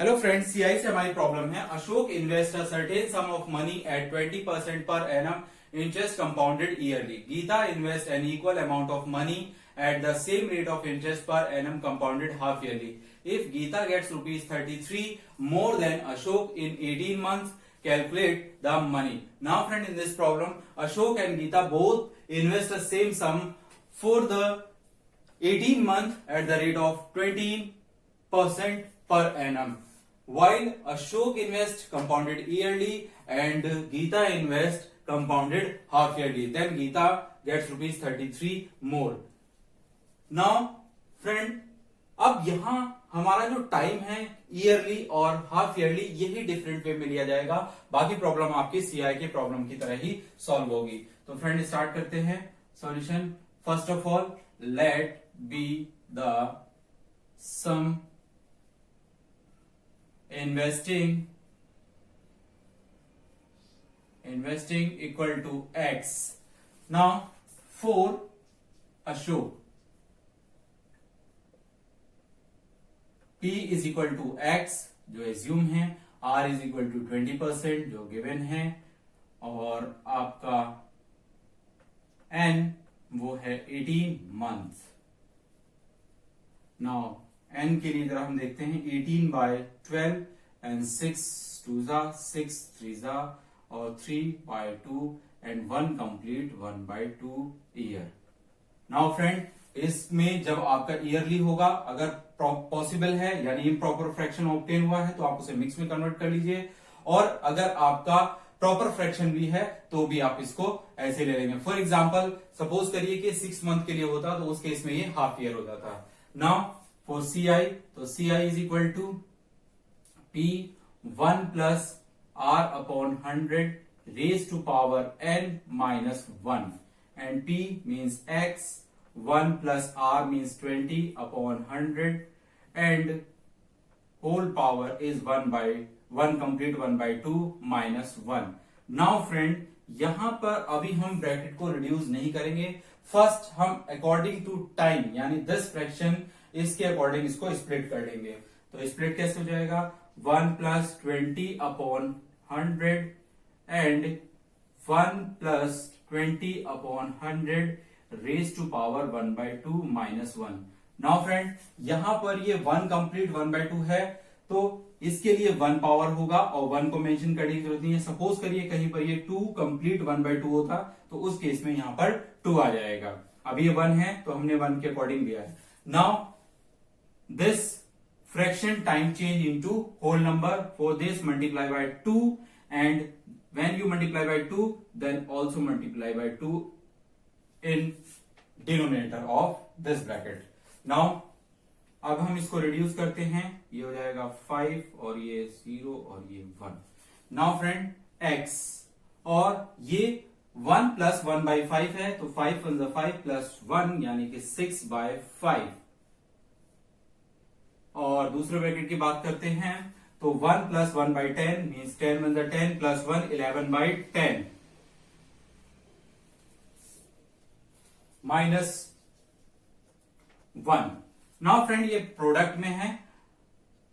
Hello friends, CI से हमारी problem है Ashok invest a certain sum of money at 20% per annum interest compounded yearly. Geeta invest an equal amount of money at the same rate of interest per annum compounded half yearly. If Geeta gets rupees 33 more than Ashok in 18 months, calculate the money. Now friend, in this problem, Ashok and Geeta both invest the same sum for the 18 month at the rate of 20% per annum. While Ashok invest compounded yearly and Geeta invest compounded half yearly, then Geeta gets rupees 33 more. Now friend, अब यहां हमारा जो time है yearly और half yearly, यही different way में लिया जाएगा. बाकी प्रॉब्लम आपकी सीआई के प्रॉब्लम की तरह ही सॉल्व होगी. तो फ्रेंड स्टार्ट करते हैं solution. First of all, let be the sum investing equal to x. Now for Ashok, P is equal to x जो एज्यूम है, R इज इक्वल टू 20% जो गिवन है, और आपका N वो है 18 मंथ. नाउ N के लिए जरा हम देखते हैं 18/12 एंड 6 2 6 3 और 3/2 and 1 complete 1/2 year. Now friend, इसमें जब आपका ईयरली होगा, अगर पॉसिबल है यानी इम्प्रॉपर फ्रैक्शन ऑब्टेन हुआ है तो आप उसे मिक्स में कन्वर्ट कर लीजिए, और अगर आपका प्रॉपर फ्रैक्शन भी है तो भी आप इसको ऐसे ले लेंगे. फॉर एग्जांपल, सपोज करिए कि 6 मंथ के लिए होता तो उस केस में ये हाफ ईयर होता था. नाउ फॉर सीआई, तो CI is equal to P 1 plus R upon 100 raise to power N minus 1, and P means X. 1 plus R means 20 upon 100 and whole power is 1 complete 1/2 minus 1. Now friend, यहां पर अभी हम bracket को reduce नहीं करेंगे. First हम according to time यानी 10 fraction इसके अकॉर्डिंग इसको स्प्लिट कर लेंगे. तो स्प्लिट कैसे हो जाएगा? 1 plus 20 upon 100 and 1 plus 20 upon 100 raise to power 1/2 minus 1. Now friend, यहां पर ये 1 कंप्लीट 1/2 है तो इसके लिए 1 पावर होगा और 1 को मेंशन करने की जरूरत नहीं है. सपोज करिए कहीं पर ये 2 कंप्लीट 1/2 होता तो उस केस में यहां पर 2 आ जाएगा. अब ये 1 है तो हमने 1 के अकॉर्डिंग लिया है. Now this fraction time change into whole number. For this multiply by 2 and when you multiply by 2 then also multiply by 2 in denominator of this bracket. Now अब हम इसको रिड्यूस करते हैं, ये हो जाएगा 5 और ये 0 और ये 1. नाउ फ्रेंड, x और ये 1 प्लस 1/5 है तो 5 1 5 प्लस 1 यानी कि 6/5. और दूसरे ब्रैकेट की बात करते हैं तो 1 plus 1/10 means 10 1 10 plus 1 11/10 minus 1. Now friend, ये प्रोडक्ट में है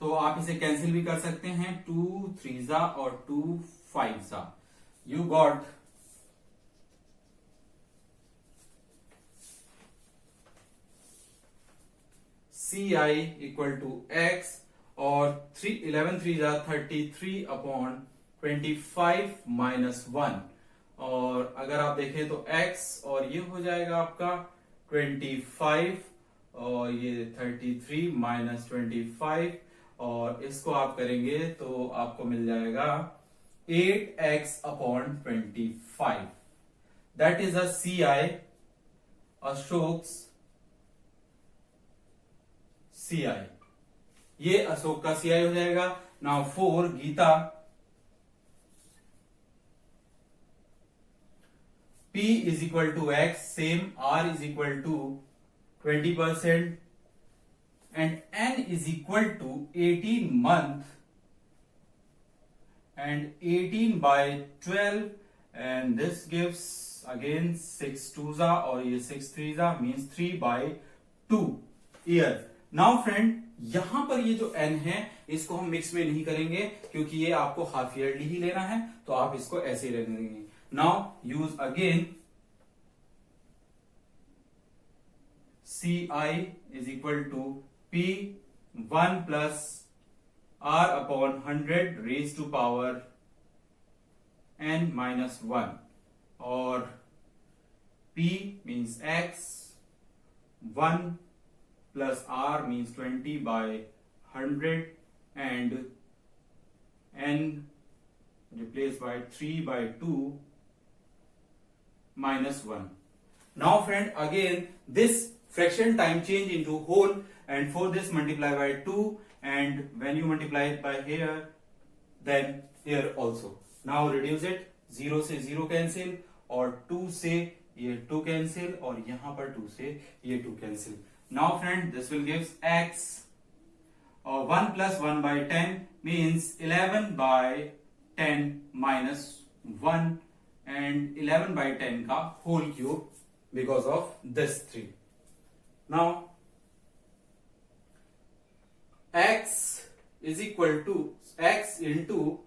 तो आप इसे कैंसिल भी कर सकते हैं. 2 3 और 2 5. You got CI equal to x और 11 3 33 अपॉन 25 माइनस 1. और अगर आप देखें तो x और ये हो जाएगा आपका 25 और ये 33 माइनस 25, और इसको आप करेंगे तो आपको मिल जाएगा 8x upon 25. That is a CI, Ashok's CI. ये अशोक का CI हो जाएगा. Now for Geeta, P is equal to X, same R is equal to 20% and N is equal to 18 month and 18/12 and this gives again 6 2 और ये 6 3 means 3/2 year. Now friend, यहां पर ये जो n है इसको हम मिक्स में नहीं करेंगे क्योंकि ये आपको हाफ ईयरली ही लेना है, तो आप इसको ऐसे ही रहने देंगे. Now use again CI is equal to P1 plus R upon 100 raised to power n minus 1, or P means X, 1 plus R means 20 by 100 and n replaced by 3 by 2 minus 1. Now friend, again this fraction time change into whole, and for this multiply by 2, and when you multiply it by here, then here also. Now reduce it, 0 से 0 cancel और 2 से ये 2 cancel और यहाँ पर 2 से ये 2 cancel. Now friend, this will gives x, or 1 plus 1 by 10 means 11 by 10 minus 1, and 11 by 10 का whole cube because of this 3. Now x is equal to x into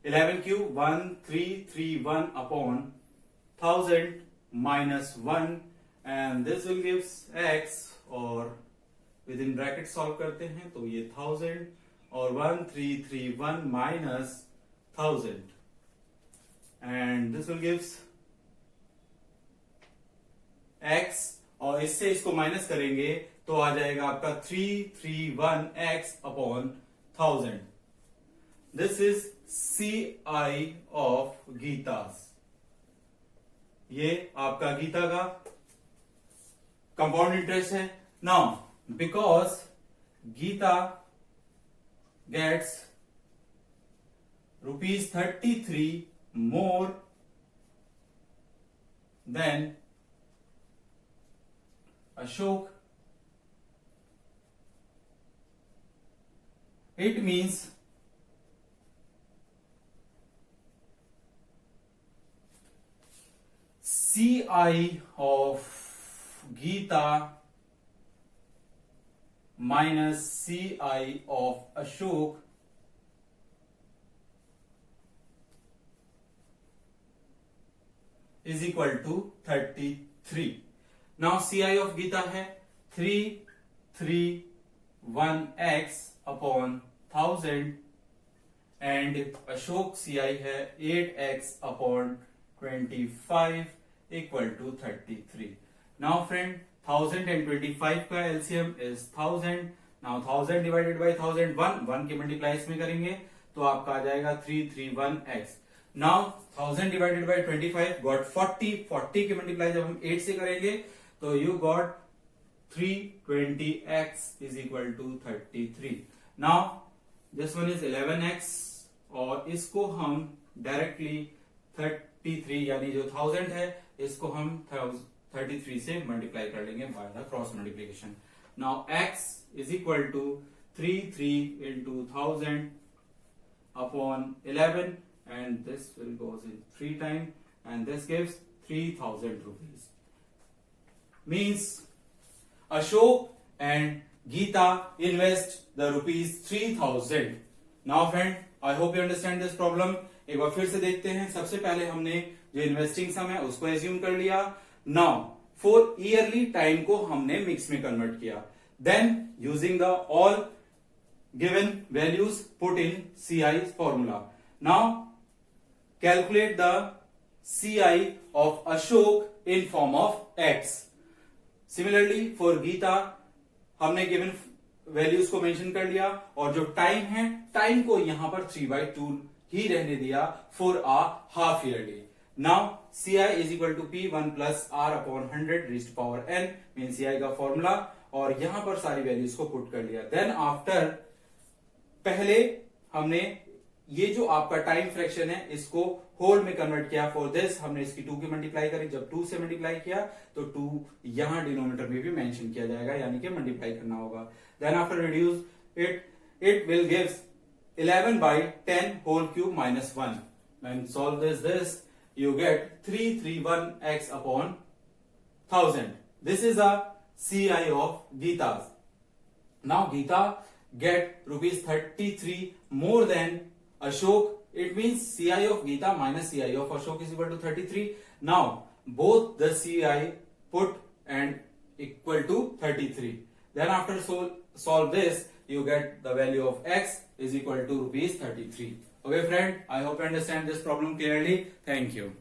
11 cube 1331 upon 1000 minus 1, and this will gives x, और within bracket solve करते हैं तो ये 1000 और 1331 minus 1000, and this will gives x, और इससे इसको माइनस करेंगे तो आ जाएगा आपका 331x upon 1000. This is CI of Geeta's. ये आपका गीता का कंपाउंड इंटरेस्ट है. Now because Geeta gets ₹33 more than Ashok, it means CI of Geeta minus CI of Ashok is equal to 33. Now CI of Geeta है 331x upon 1000, and Ashok CI है 8x upon 25 equal to 33. Now friend, 1000 and 25 का LCM is 1000. Now 1000 divided by 1000, 1 के multiply इसमें करेंगे तो आपका आ जाएगा 331x. Now 1000 divided by 25 got 40 के मल्टीप्लाई जब हम 8 से करेंगे तो you got 320x is equal to 33. Now this one is 11x, और इसको हम डायरेक्टली 33 यानी जो 1000 है इसको हम 33 से मल्टीप्लाई कर लेंगे by the cross multiplication. Now x is equal to 33 into 1000 upon 11, and this will goes in 3 times, and this gives 3000 rupees. Means Ashok and Geeta invest the rupees 3000. Now friend, I hope you understand this problem. एक बार फिर से देखते हैं. सबसे पहले हमने जो investing some है उसको एज्यूम कर लिया. नाउ फॉर ईयरली टाइम को हमने मिक्स में कन्वर्ट किया. Then using the all given values put in CI formula. Now calculate the CI of Ashok in form of x. Similarly for Geeta हमने गिवन वैल्यूज को मेंशन कर लिया, और जो टाइम है टाइम को यहां पर 3/2 ही रहने दिया for a half yearly. Now CI is equal to P1 plus R upon 100 raised power n, mean CI का फॉर्मूला, और यहां पर सारी वैल्यूज को पुट कर लिया. देन आफ्टर पहले हमने ये जो आपका टाइम फ्रैक्शन है इसको होल में कन्वर्ट किया. फॉर दिस हमने इसकी 2 की मल्टीप्लाई करी. जब 2 से मल्टीप्लाई किया तो 2 यहां डिनोमिनेटर में भी मेंशन किया जाएगा, यानी कि मल्टीप्लाई करना होगा. Then after reduce it will gives 11 by 10 whole cube minus 1. When solve this you get 331x upon 1000. This is a CI of Geeta's. Now Geeta get rupees 33 more than Ashok, it means Ci of Geeta minus Ci of Ashok is equal to 33. Now both the Ci put and equal to 33. Then after solve this, you get the value of x is equal to rupees 33. Okay friend, I hope you understand this problem clearly. Thank you.